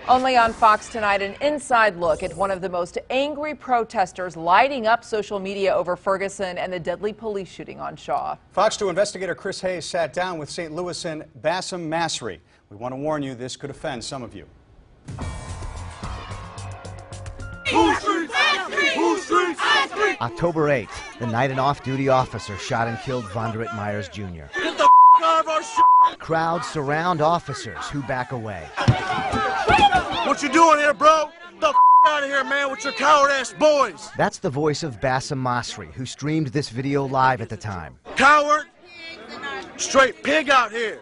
Only on Fox tonight, an inside look at one of the most angry protesters lighting up social media over Ferguson and the deadly police shooting on Shaw. Fox 2 investigator Chris Hayes sat down with St. Louisan Bassem Masri. We want to warn you, this could offend some of you. October 8th, the night an off-duty officer shot and killed Vonderrit Myers Jr. Get the out of our shit! Crowds surround officers who back away. What you doing here, bro? Get the out of here, man, with your coward-ass boys! That's the voice of Bassem Masri, who streamed this video live at the time. Coward! Straight pig out here!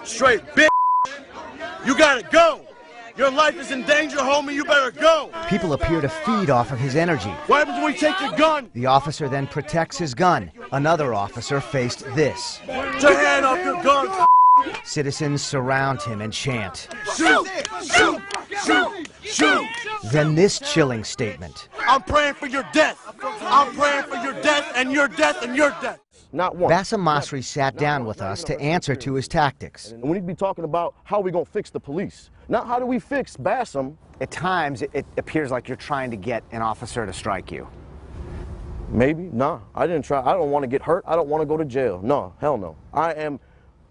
Straight bitch! You gotta go! Your life is in danger, homie, you better go! People appear to feed off of his energy. What happens when we take your gun? The officer then protects his gun. Another officer faced this. Get your hand off your gun! Citizens surround him and chant. Shoot! Shoot! Shoot! Shoot! Then this chilling statement. I'm praying for your death! I'm praying for your death and your death and your death! Not one. Bassem Masri sat down with us to answer to his tactics. And we need to be talking about how we're going to fix the police. Not how do we fix Bassem. At times, it appears like you're trying to get an officer to strike you. Maybe. Nah, I didn't try. I don't want to get hurt. I don't want to go to jail. No, hell no. I am,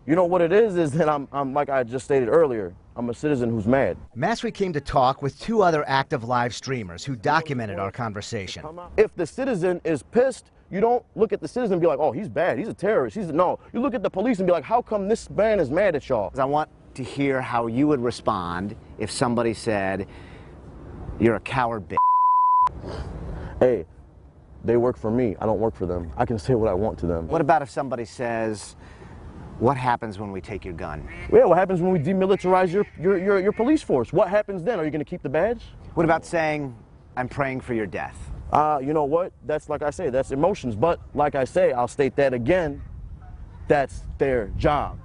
you know what it is that I'm like I just stated earlier, I'm a citizen who's mad. Masri came to talk with two other active live streamers who documented our conversation. If the citizen is pissed, you don't look at the citizen and be like, oh, he's bad, he's a terrorist. No, you look at the police and be like, how come this man is mad at y'all? I want to hear how you would respond if somebody said, you're a coward bitch. Hey, they work for me. I don't work for them. I can say what I want to them. What about if somebody says, what happens when we take your gun? Yeah, what happens when we demilitarize your police force? What happens then? Are you going to keep the badge? What about saying, I'm praying for your death? You know what? That's like I say, that's emotions. But like I say, I'll state that again, that's their job.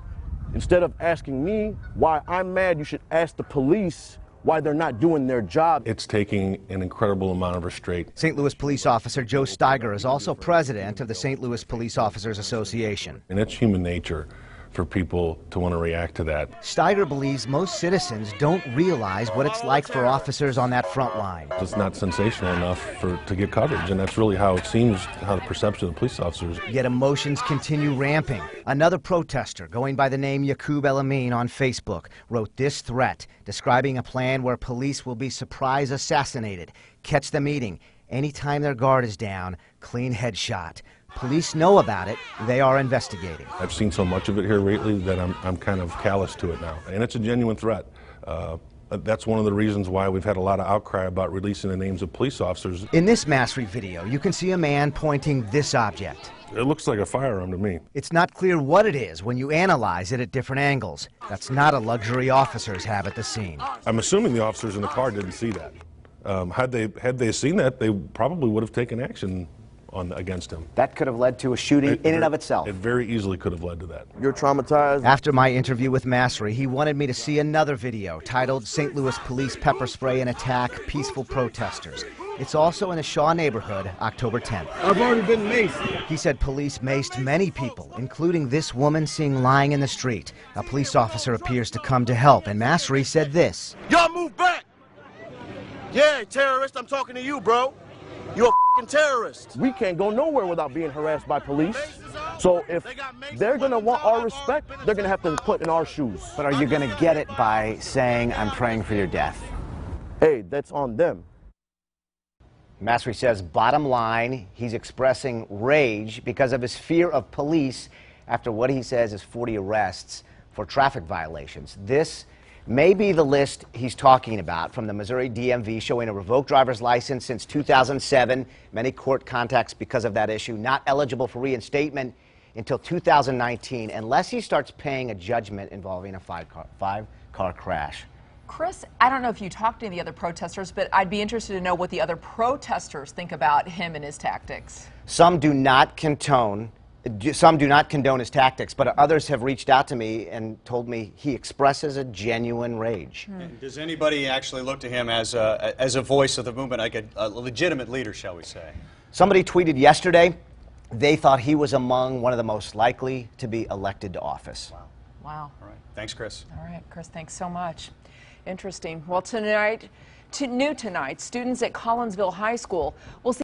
Instead of asking me why I'm mad, you should ask the police why they're not doing their job. It's taking an incredible amount of restraint. St. Louis police officer Joe Steiger is also president of the St. Louis Police Officers Association. And it's human nature for people to want to react to that. Steiger believes most citizens don't realize what it's like for officers on that front line. It's not sensational enough to get coverage, and that's really how it seems, how the perception of the police officers. Yet emotions continue ramping. Another protester, going by the name Yaqub El Amin on Facebook, wrote this threat, describing a plan where police will be surprise assassinated. Catch them eating. Anytime their guard is down, clean headshot. Police know about it. They are investigating. I've seen so much of it here lately that I'm kind of callous to it now. And it's a genuine threat. That's one of the reasons why we've had a lot of outcry about releasing the names of police officers. In this Masri video, you can see a man pointing this object. It looks like a firearm to me. It's not clear what it is when you analyze it at different angles. That's not a luxury officers have at the scene. I'm assuming the officers in the car didn't see that. Had they seen that, they probably would have taken action against him. That could have led to a shooting in and of itself. It very easily could have led to that. You're traumatized. After my interview with Masri, he wanted me to see another video titled St. Louis Police Pepper Spray and Attack Peaceful Protesters. It's also in the Shaw neighborhood, October 10th. I've already been maced. He said police maced many people, including this woman seen lying in the street. A police officer appears to come to help, and Masri said this. Y'all move back! Yeah, terrorist, I'm talking to you, bro. You're a f***ing terrorist. We can't go nowhere without being harassed by police. So if they're going to want our respect, they're going to have to put in our shoes. But are you going to get it by saying, I'm praying for your death? Hey, that's on them. Masri says, bottom line, he's expressing rage because of his fear of police after what he says is 40 arrests for traffic violations. This may be the list he's talking about from the Missouri DMV showing a revoked driver's license since 2007, many court contacts because of that issue, not eligible for reinstatement until 2019 unless he starts paying a judgment involving a five-car crash. Chris, I don't know if you talked to any of the other protesters, but I'd be interested to know what the other protesters think about him and his tactics. Some do not condone his tactics, but others have reached out to me and told me he expresses a genuine rage. Does anybody actually look to him as a voice of the movement, like a legitimate leader, shall we say? Somebody tweeted yesterday they thought he was among one of the most likely to be elected to office. Wow. All right. Thanks, Chris. All right, Chris, thanks so much. Interesting. Well, new tonight, students at Collinsville High School will see